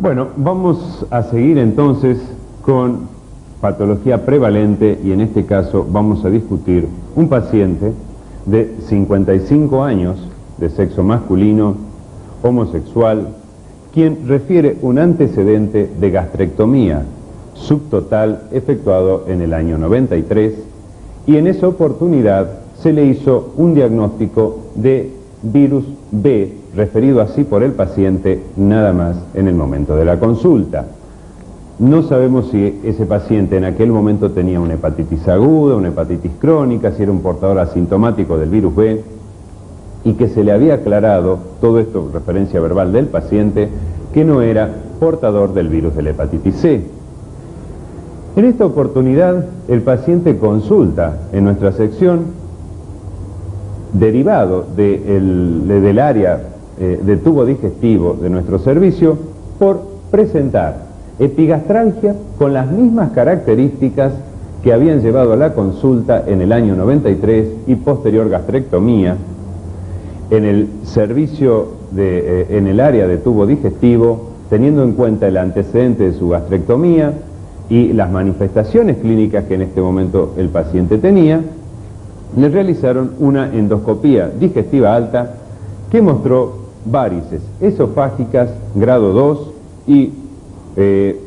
Bueno, vamos a seguir entonces con patología prevalente y en este caso vamos a discutir un paciente de 55 años, de sexo masculino, homosexual, quien refiere un antecedente de gastrectomía subtotal efectuado en el año 93 y en esa oportunidad se le hizo un diagnóstico de virus B, referido así por el paciente nada más en el momento de la consulta. No sabemos si ese paciente en aquel momento tenía una hepatitis aguda, una hepatitis crónica, si era un portador asintomático del virus B, y que se le había aclarado, todo esto referencia verbal del paciente, que no era portador del virus de la hepatitis C. En esta oportunidad, el paciente consulta en nuestra sección, derivado del área de tubo digestivo de nuestro servicio, por presentar epigastralgia con las mismas características que habían llevado a la consulta en el año 93 y posterior gastrectomía. En el servicio, en el área de tubo digestivo, teniendo en cuenta el antecedente de su gastrectomía y las manifestaciones clínicas que en este momento el paciente tenía, le realizaron una endoscopía digestiva alta que mostró varices esofágicas grado 2 y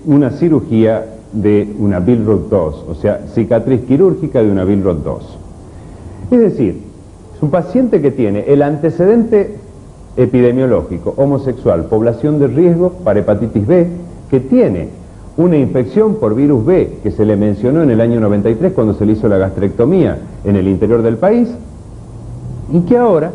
una cirugía de una Billroth 2, o sea, cicatriz quirúrgica de una Billroth 2. Es decir, es un paciente que tiene el antecedente epidemiológico, homosexual, población de riesgo para hepatitis B, que tiene una infección por virus B que se le mencionó en el año 93 cuando se le hizo la gastrectomía en el interior del país, y que ahora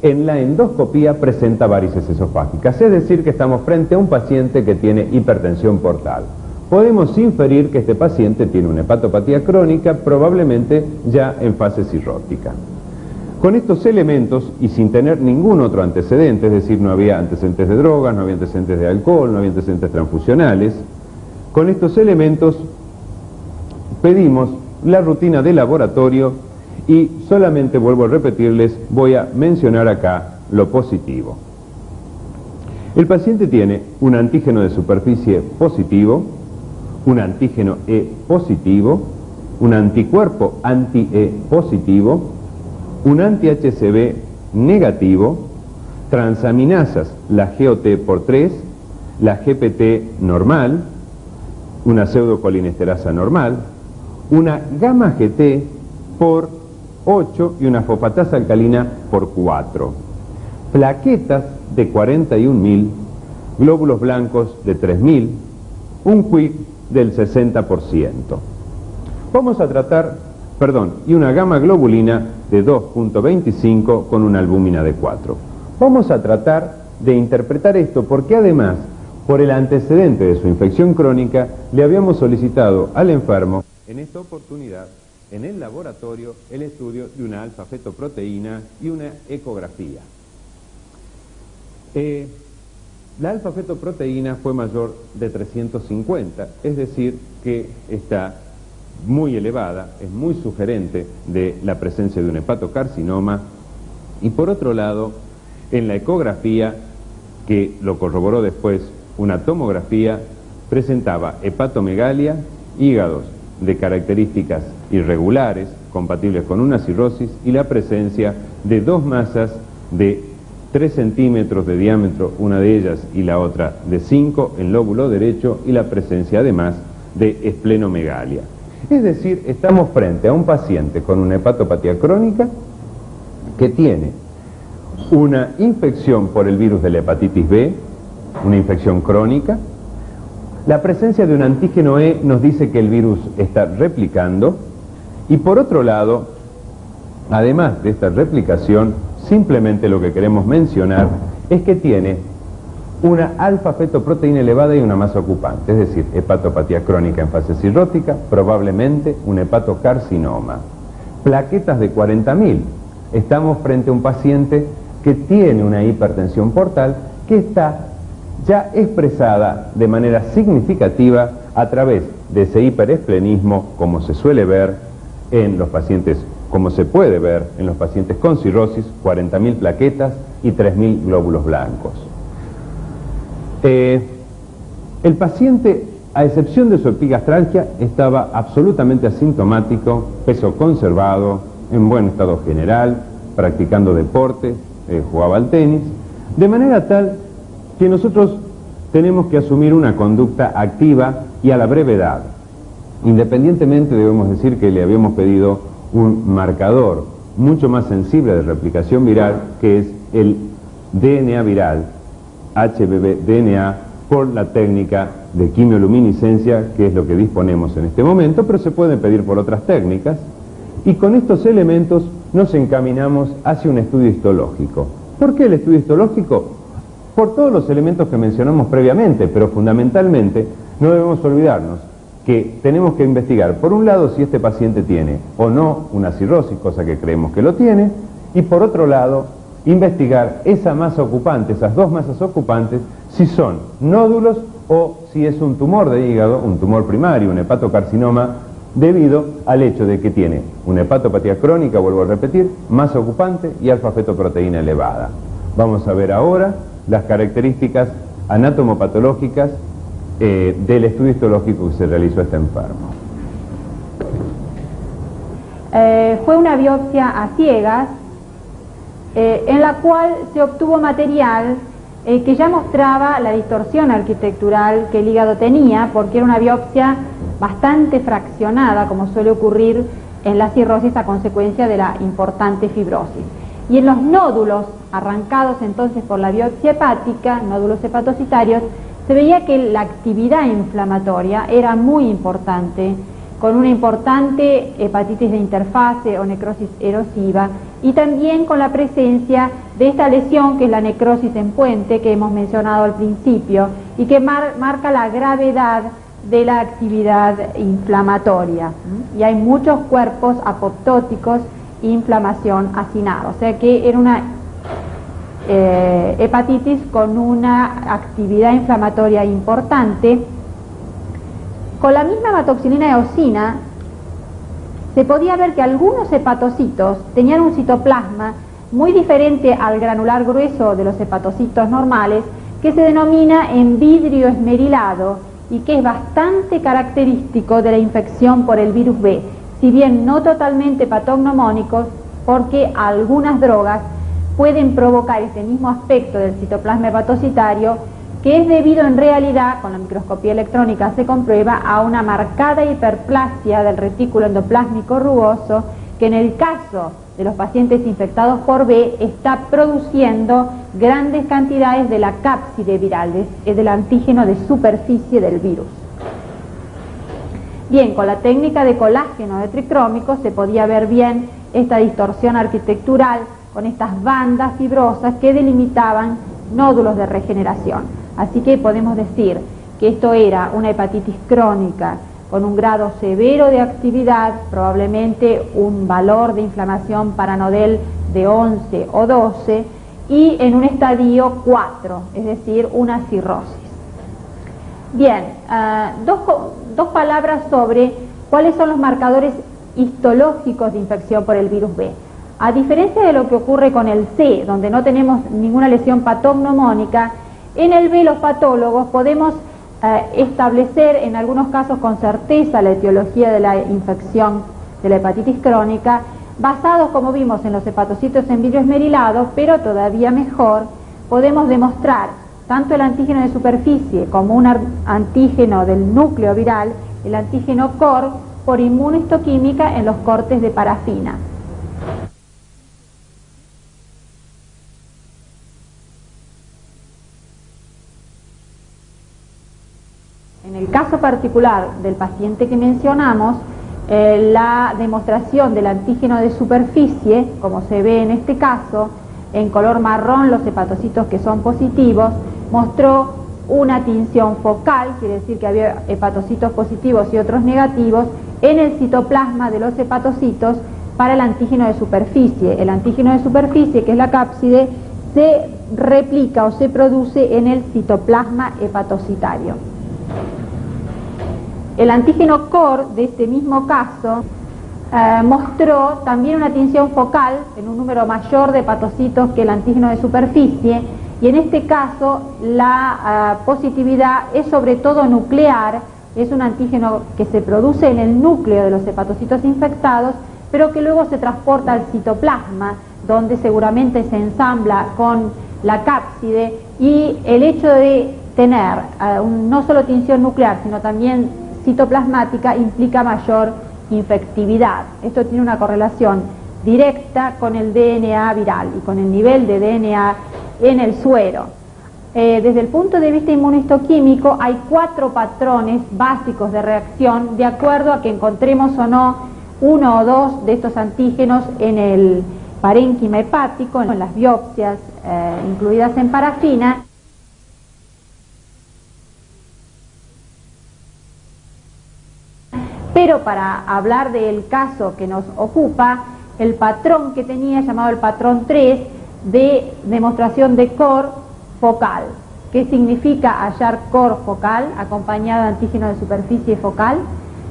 en la endoscopía presenta varices esofágicas, es decir que estamos frente a un paciente que tiene hipertensión portal. Podemos inferir que este paciente tiene una hepatopatía crónica, probablemente ya en fase cirrótica. Con estos elementos y sin tener ningún otro antecedente, es decir, no había antecedentes de drogas, no había antecedentes de alcohol, no había antecedentes transfusionales, con estos elementos pedimos la rutina de laboratorio y solamente vuelvo a repetirles, voy a mencionar acá lo positivo. El paciente tiene un antígeno de superficie positivo, un antígeno E positivo, un anticuerpo anti-E positivo, un anti-HCV negativo, transaminasas, la GOT por 3, la GPT normal, una pseudocolinesterasa normal, una gamma GT por 8 y una fosfatasa alcalina por 4. Plaquetas de 41.000, glóbulos blancos de 3.000, un QIC del 60%. Vamos a tratar, y una gamma globulina de 2.25 con una albúmina de 4. Vamos a tratar de interpretar esto porque además, por el antecedente de su infección crónica, le habíamos solicitado al enfermo, en esta oportunidad, en el laboratorio, el estudio de una alfa-fetoproteína y una ecografía. La alfa-fetoproteína fue mayor de 350, es decir, que está muy elevada, es muy sugerente de la presencia de un hepatocarcinoma, y por otro lado, en la ecografía, que lo corroboró después una tomografía, presentaba hepatomegalia, hígados de características irregulares, compatibles con una cirrosis, y la presencia de dos masas de 3 centímetros de diámetro, una de ellas y la otra de 5 en lóbulo derecho, y la presencia además de esplenomegalia. Es decir, estamos frente a un paciente con una hepatopatía crónica que tiene una infección por el virus de la hepatitis B, una infección crónica. La presencia de un antígeno E nos dice que el virus está replicando, y por otro lado, además de esta replicación, simplemente lo que queremos mencionar es que tiene una alfa-fetoproteína elevada y una masa ocupante, es decir, hepatopatía crónica en fase cirrótica, probablemente un hepatocarcinoma. Plaquetas de 40.000. Estamos frente a un paciente que tiene una hipertensión portal que está ya expresada de manera significativa a través de ese hiperesplenismo, como se suele ver en los pacientes, como se puede ver en los pacientes con cirrosis, 40.000 plaquetas y 3.000 glóbulos blancos. El paciente, a excepción de su epigastralgia, estaba absolutamente asintomático, peso conservado, en buen estado general, practicando deporte, jugaba al tenis, de manera tal que nosotros tenemos que asumir una conducta activa y a la brevedad. Independientemente, debemos decir que le habíamos pedido un marcador mucho más sensible de replicación viral, que es el DNA viral, HBV-DNA, por la técnica de quimioluminiscencia, que es lo que disponemos en este momento, pero se pueden pedir por otras técnicas, y con estos elementos nos encaminamos hacia un estudio histológico. ¿Por qué el estudio histológico? Por todos los elementos que mencionamos previamente, pero fundamentalmente no debemos olvidarnos que tenemos que investigar, por un lado, si este paciente tiene o no una cirrosis, cosa que creemos que lo tiene, y por otro lado, investigar esa masa ocupante, esas dos masas ocupantes, si son nódulos o si es un tumor de hígado, un tumor primario, un hepatocarcinoma, debido al hecho de que tiene una hepatopatía crónica, vuelvo a repetir, masa ocupante y alfa-fetoproteína elevada. Vamos a ver ahora las características anatomopatológicas del estudio histológico que se realizó a este enfermo. Fue una biopsia a ciegas en la cual se obtuvo material que ya mostraba la distorsión arquitectural que el hígado tenía, porque era una biopsia bastante fraccionada, como suele ocurrir en la cirrosis a consecuencia de la importante fibrosis. Y en los nódulos arrancados entonces por la biopsia hepática, nódulos hepatocitarios, se veía que la actividad inflamatoria era muy importante, con una importante hepatitis de interfase o necrosis erosiva, y también con la presencia de esta lesión que es la necrosis en puente que hemos mencionado al principio y que marca la gravedad de la actividad inflamatoria. Y hay muchos cuerpos apoptóticos e inflamación hacinada, o sea que era una hepatitis con una actividad inflamatoria importante. Con la misma hematoxilina eosina se podía ver que algunos hepatocitos tenían un citoplasma muy diferente al granular grueso de los hepatocitos normales, que se denomina envidrio esmerilado y que es bastante característico de la infección por el virus B, si bien no totalmente patognomónicos, porque algunas drogas pueden provocar ese mismo aspecto del citoplasma hepatocitario, que es debido en realidad, con la microscopía electrónica se comprueba, a una marcada hiperplasia del retículo endoplásmico rugoso, que en el caso de los pacientes infectados por B está produciendo grandes cantidades de la cápside viral, es del antígeno de superficie del virus. Bien, con la técnica de colágeno de tricrómico se podía ver bien esta distorsión arquitectural con estas bandas fibrosas que delimitaban nódulos de regeneración. Así que podemos decir que esto era una hepatitis crónica con un grado severo de actividad, probablemente un valor de inflamación paranodel de 11 o 12 y en un estadio 4, es decir, una cirrosis. Bien, dos palabras sobre cuáles son los marcadores histológicos de infección por el virus B. A diferencia de lo que ocurre con el C, donde no tenemos ninguna lesión patognomónica, en el B los patólogos podemos establecer en algunos casos con certeza la etiología de la infección de la hepatitis crónica, basados, como vimos, en los hepatocitos en vidrio esmerilado, pero todavía mejor, podemos demostrar tanto el antígeno de superficie como un antígeno del núcleo viral, el antígeno COR, por inmunohistoquímica en los cortes de parafina. En el caso particular del paciente que mencionamos, la demostración del antígeno de superficie, como se ve en este caso, en color marrón los hepatocitos que son positivos, mostró una tinción focal, quiere decir que había hepatocitos positivos y otros negativos, en el citoplasma de los hepatocitos para el antígeno de superficie. El antígeno de superficie, que es la cápside, se replica o se produce en el citoplasma hepatocitario. El antígeno COR de este mismo caso mostró también una tinción focal en un número mayor de hepatocitos que el antígeno de superficie y en este caso la positividad es sobre todo nuclear, es un antígeno que se produce en el núcleo de los hepatocitos infectados, pero que luego se transporta al citoplasma, donde seguramente se ensambla con la cápside, y el hecho de tener no solo tinción nuclear, sino también citoplasmática implica mayor infectividad. Esto tiene una correlación directa con el DNA viral y con el nivel de DNA en el suero. Desde el punto de vista inmunohistoquímico hay 4 patrones básicos de reacción de acuerdo a que encontremos o no uno o dos de estos antígenos en el parénquima hepático, en las biopsias incluidas en parafina. Pero para hablar del caso que nos ocupa, el patrón que tenía, llamado el patrón 3, de demostración de core focal. ¿Qué significa hallar core focal acompañado de antígeno de superficie focal?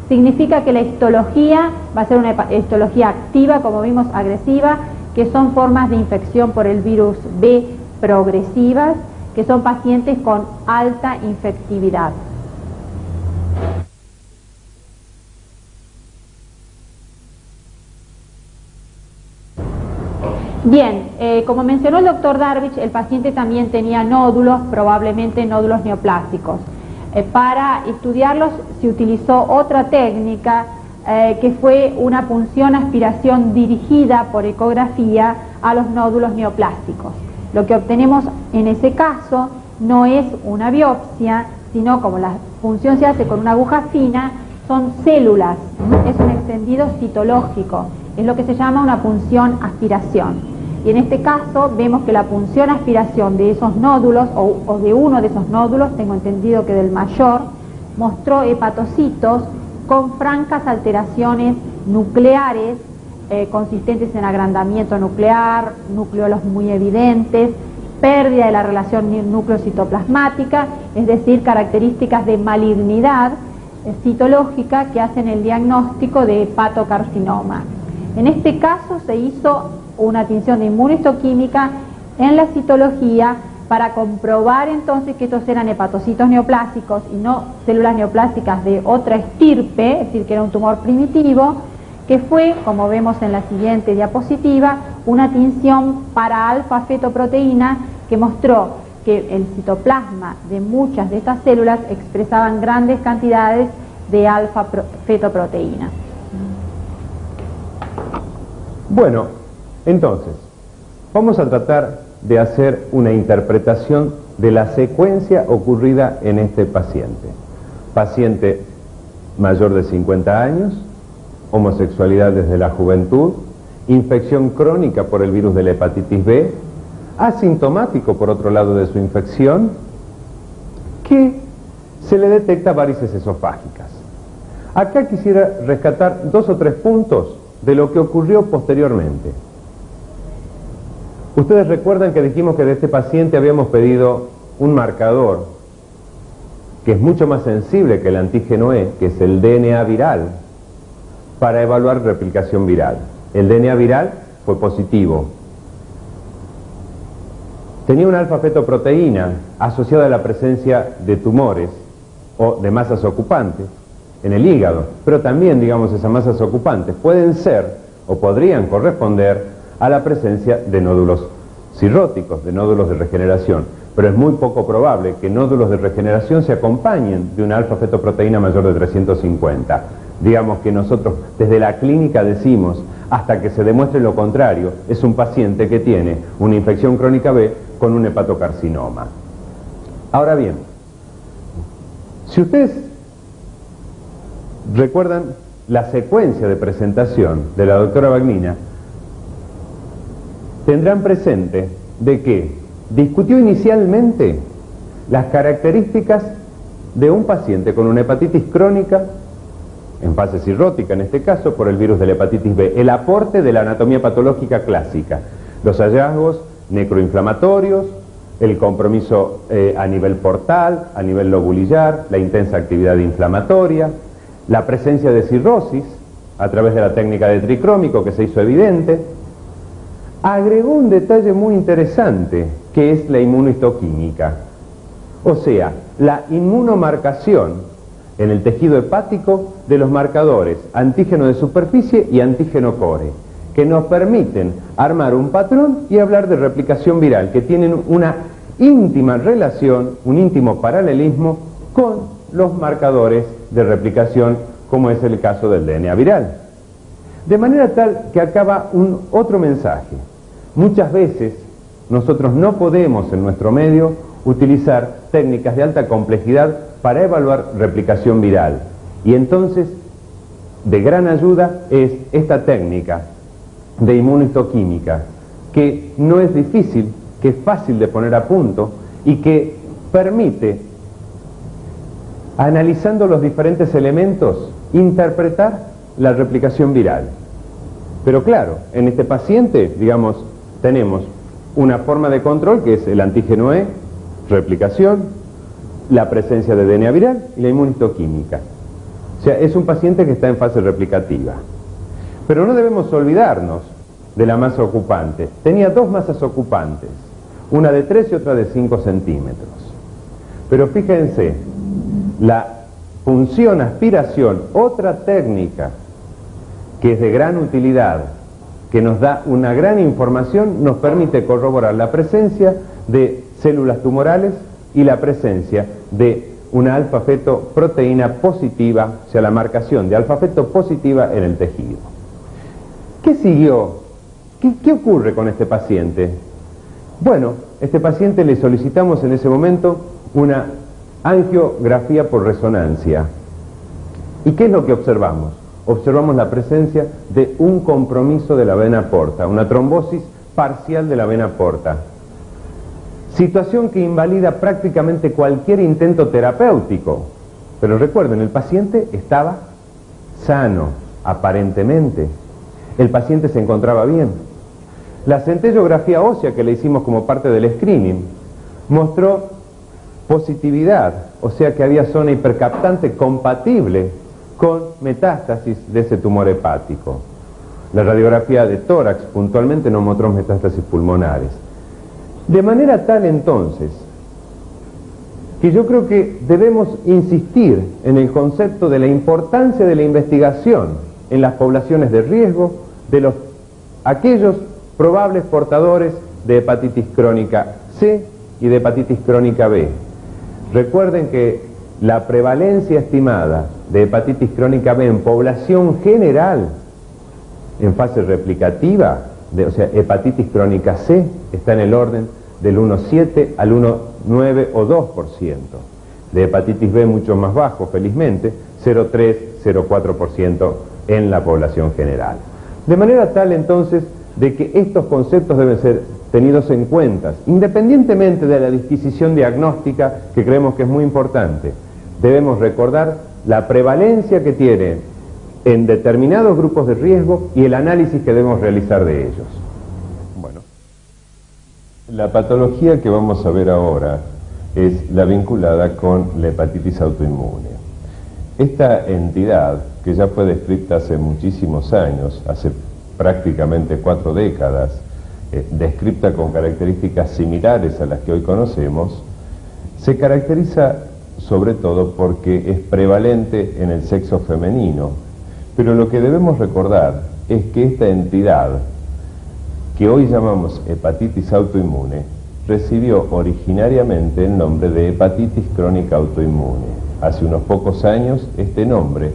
Significa que la histología va a ser una histología activa, como vimos, agresiva, que son formas de infección por el virus B progresivas, que son pacientes con alta infectividad. Bien, como mencionó el doctor Darvich, el paciente también tenía nódulos, probablemente nódulos neoplásicos. Para estudiarlos se utilizó otra técnica que fue una punción aspiración dirigida por ecografía a los nódulos neoplásticos. Lo que obtenemos en ese caso no es una biopsia, sino como la punción se hace con una aguja fina, son células, es un extendido citológico, es lo que se llama una punción aspiración. Y en este caso vemos que la punción aspiración de esos nódulos, o de uno de esos nódulos, tengo entendido que del mayor, mostró hepatocitos con francas alteraciones nucleares, consistentes en agrandamiento nuclear, nucleolos muy evidentes, pérdida de la relación núcleo-citoplasmática, es decir, características de malignidad citológica que hacen el diagnóstico de hepatocarcinoma. En este caso se hizo una tinción de inmunohistoquímica en la citología para comprobar entonces que estos eran hepatocitos neoplásicos y no células neoplásicas de otra estirpe, es decir, que era un tumor primitivo, que fue, como vemos en la siguiente diapositiva, una tinción para alfa-fetoproteína que mostró que el citoplasma de muchas de estas células expresaban grandes cantidades de alfa-fetoproteína. Bueno, entonces, vamos a tratar de hacer una interpretación de la secuencia ocurrida en este paciente. Paciente mayor de 50 años, homosexualidad desde la juventud, infección crónica por el virus de la hepatitis B, asintomático por otro lado de su infección, que se le detecta varices esofágicas. Acá quisiera rescatar 2 o 3 puntos de lo que ocurrió posteriormente. Ustedes recuerdan que dijimos que de este paciente habíamos pedido un marcador que es mucho más sensible que el antígeno E, que es el DNA viral, para evaluar replicación viral. El DNA viral fue positivo. Tenía una alfa-fetoproteína asociada a la presencia de tumores o de masas ocupantes en el hígado, pero también, digamos, esas masas ocupantes pueden ser o podrían corresponder a la presencia de nódulos cirróticos, de nódulos de regeneración, pero es muy poco probable que nódulos de regeneración se acompañen de una alfa-fetoproteína mayor de 350. Digamos que nosotros desde la clínica decimos, hasta que se demuestre lo contrario, es un paciente que tiene una infección crónica B con un hepatocarcinoma. Ahora bien, si ustedes recuerdan la secuencia de presentación de la doctora Bagnina, tendrán presente de que discutió inicialmente las características de un paciente con una hepatitis crónica, en fase cirrótica en este caso, por el virus de la hepatitis B, el aporte de la anatomía patológica clásica, los hallazgos necroinflamatorios, el compromiso a nivel portal, a nivel lobulillar, la intensa actividad inflamatoria, la presencia de cirrosis a través de la técnica de tricrómico que se hizo evidente, agregó un detalle muy interesante, que es la inmunohistoquímica. O sea, la inmunomarcación en el tejido hepático de los marcadores antígeno de superficie y antígeno core, que nos permiten armar un patrón y hablar de replicación viral, que tienen una íntima relación, un íntimo paralelismo con los marcadores de replicación, como es el caso del DNA viral. De manera tal que acaba otro mensaje. Muchas veces nosotros no podemos en nuestro medio utilizar técnicas de alta complejidad para evaluar replicación viral. Y entonces, de gran ayuda es esta técnica de inmunohistoquímica, que no es difícil, que es fácil de poner a punto y que permite, analizando los diferentes elementos, interpretar la replicación viral. Pero claro, en este paciente, digamos, tenemos una forma de control que es el antígeno E, replicación, la presencia de DNA viral y la inmunohistoquímica. O sea, es un paciente que está en fase replicativa. Pero no debemos olvidarnos de la masa ocupante. Tenía dos masas ocupantes, una de 3 y otra de 5 centímetros. Pero fíjense, la función aspiración, otra técnica que es de gran utilidad, que nos da una gran información, nos permite corroborar la presencia de células tumorales y la presencia de una alfa-fetoproteína positiva, o sea, la marcación de alfa-feto positiva en el tejido. ¿Qué siguió? ¿Qué ocurre con este paciente? Bueno, este paciente le solicitamos en ese momento una angiografía por resonancia. ¿Y qué es lo que observamos? Observamos la presencia de un compromiso de la vena porta, una trombosis parcial de la vena porta. Situación que invalida prácticamente cualquier intento terapéutico. Pero recuerden, el paciente estaba sano, aparentemente. El paciente se encontraba bien. La centellografía ósea que le hicimos como parte del screening mostró positividad, o sea que había zona hipercaptante compatible con metástasis de ese tumor hepático. La radiografía de tórax puntualmente no mostró metástasis pulmonares. De manera tal entonces que yo creo que debemos insistir en el concepto de la importancia de la investigación en las poblaciones de riesgo de aquellos probables portadores de hepatitis crónica C y de hepatitis crónica B. Recuerden que la prevalencia estimada de hepatitis crónica B en población general en fase replicativa, o sea, hepatitis crónica C, está en el orden del 1,7 al 1,9 o 2%. De hepatitis B mucho más bajo, felizmente, 0,3, 0,4% en la población general. De manera tal entonces de que estos conceptos deben ser tenidos en cuenta, independientemente de la disquisición diagnóstica, que creemos que es muy importante. Debemos recordar la prevalencia que tiene en determinados grupos de riesgo y el análisis que debemos realizar de ellos. Bueno, la patología que vamos a ver ahora es la vinculada con la hepatitis autoinmune. Esta entidad, que ya fue descrita hace muchísimos años, hace prácticamente 4 décadas, descrita con características similares a las que hoy conocemos, se caracteriza sobre todo porque es prevalente en el sexo femenino. Pero lo que debemos recordar es que esta entidad, que hoy llamamos hepatitis autoinmune, recibió originariamente el nombre de hepatitis crónica autoinmune. Hace unos pocos años este nombre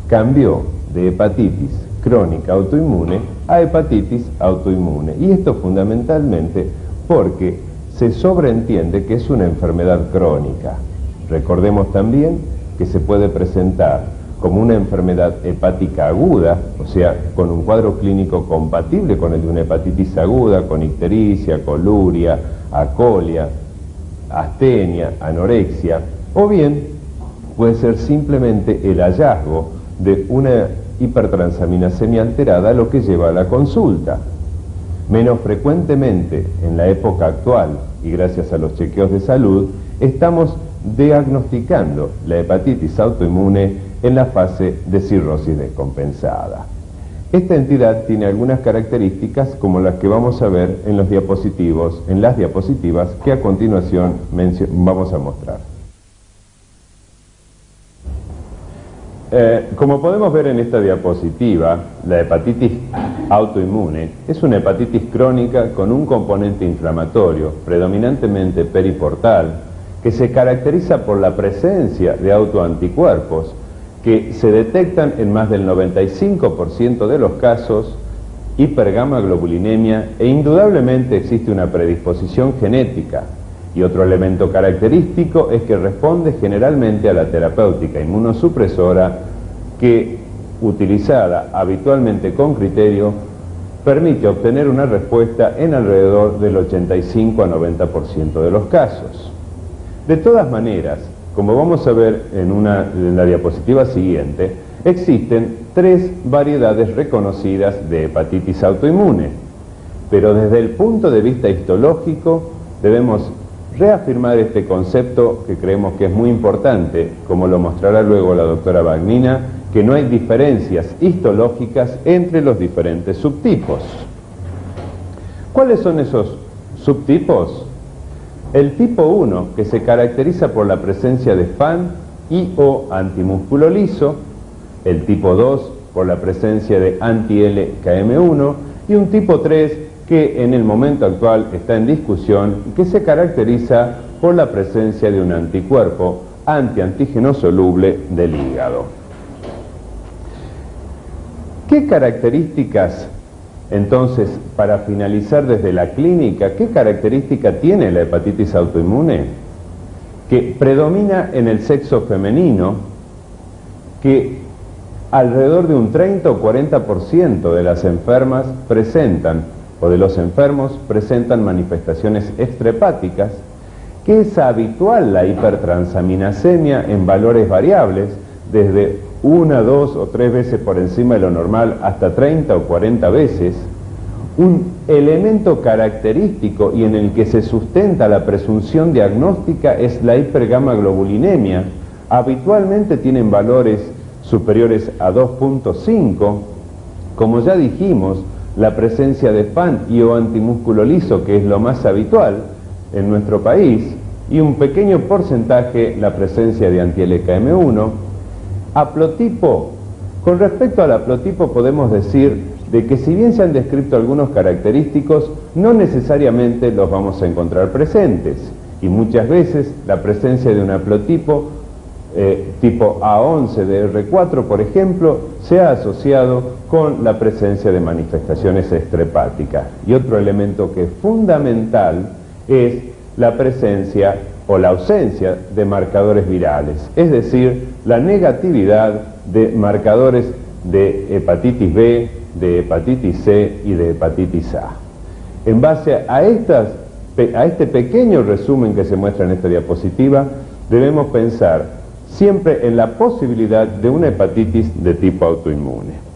cambió de hepatitis crónica autoinmune a hepatitis autoinmune. Y esto fundamentalmente porque se sobreentiende que es una enfermedad crónica. Recordemos también que se puede presentar como una enfermedad hepática aguda, o sea, con un cuadro clínico compatible con el de una hepatitis aguda, con ictericia, coluria, acolia, astenia, anorexia, o bien puede ser simplemente el hallazgo de una hipertransaminasemia alterada, lo que lleva a la consulta. Menos frecuentemente en la época actual, y gracias a los chequeos de salud, estamos diagnosticando la hepatitis autoinmune en la fase de cirrosis descompensada. Esta entidad tiene algunas características como las que vamos a ver en las diapositivas que a continuación vamos a mostrar. Como podemos ver en esta diapositiva, la hepatitis autoinmune es una hepatitis crónica con un componente inflamatorio, predominantemente periportal, que se caracteriza por la presencia de autoanticuerpos que se detectan en más del 95% de los casos, hipergamaglobulinemia, e indudablemente existe una predisposición genética. Y otro elemento característico es que responde generalmente a la terapéutica inmunosupresora que, utilizada habitualmente con criterio, permite obtener una respuesta en alrededor del 85 a 90% de los casos. De todas maneras, como vamos a ver en la diapositiva siguiente, existen 3 variedades reconocidas de hepatitis autoinmune, pero desde el punto de vista histológico debemos reafirmar este concepto que creemos que es muy importante, como lo mostrará luego la doctora Bagnina, que no hay diferencias histológicas entre los diferentes subtipos. ¿Cuáles son esos subtipos? El tipo 1, que se caracteriza por la presencia de FAN y o antimúsculo liso, el tipo 2 por la presencia de anti-LKM1 y un tipo 3 que en el momento actual está en discusión y que se caracteriza por la presencia de un anticuerpo anti-antígeno soluble del hígado. ¿Qué características, entonces, para finalizar desde la clínica, qué característica tiene la hepatitis autoinmune? Que predomina en el sexo femenino, que alrededor de un 30 o 40% de las enfermas de los enfermos presentan manifestaciones extrahepáticas, que es habitual la hipertransaminasemia en valores variables, desde 1, 2 o 3 veces por encima de lo normal hasta 30 o 40 veces. Un elemento característico y en el que se sustenta la presunción diagnóstica es la hipergamaglobulinemia. Habitualmente tienen valores superiores a 2.5. Como ya dijimos, la presencia de FAN y o antimúsculo liso, que es lo más habitual en nuestro país, y un pequeño porcentaje la presencia de anti-LKM1. Haplotipo. Con respecto al haplotipo podemos decir de que si bien se han descrito algunos característicos, no necesariamente los vamos a encontrar presentes, y muchas veces la presencia de un haplotipo tipo A11 de R4, por ejemplo, se ha asociado con la presencia de manifestaciones extrahepáticas. Y otro elemento que es fundamental es la presencia o la ausencia de marcadores virales, es decir, la negatividad de marcadores de hepatitis B, de hepatitis C y de hepatitis A. En base a este pequeño resumen que se muestra en esta diapositiva, debemos pensar siempre en la posibilidad de una hepatitis de tipo autoinmune.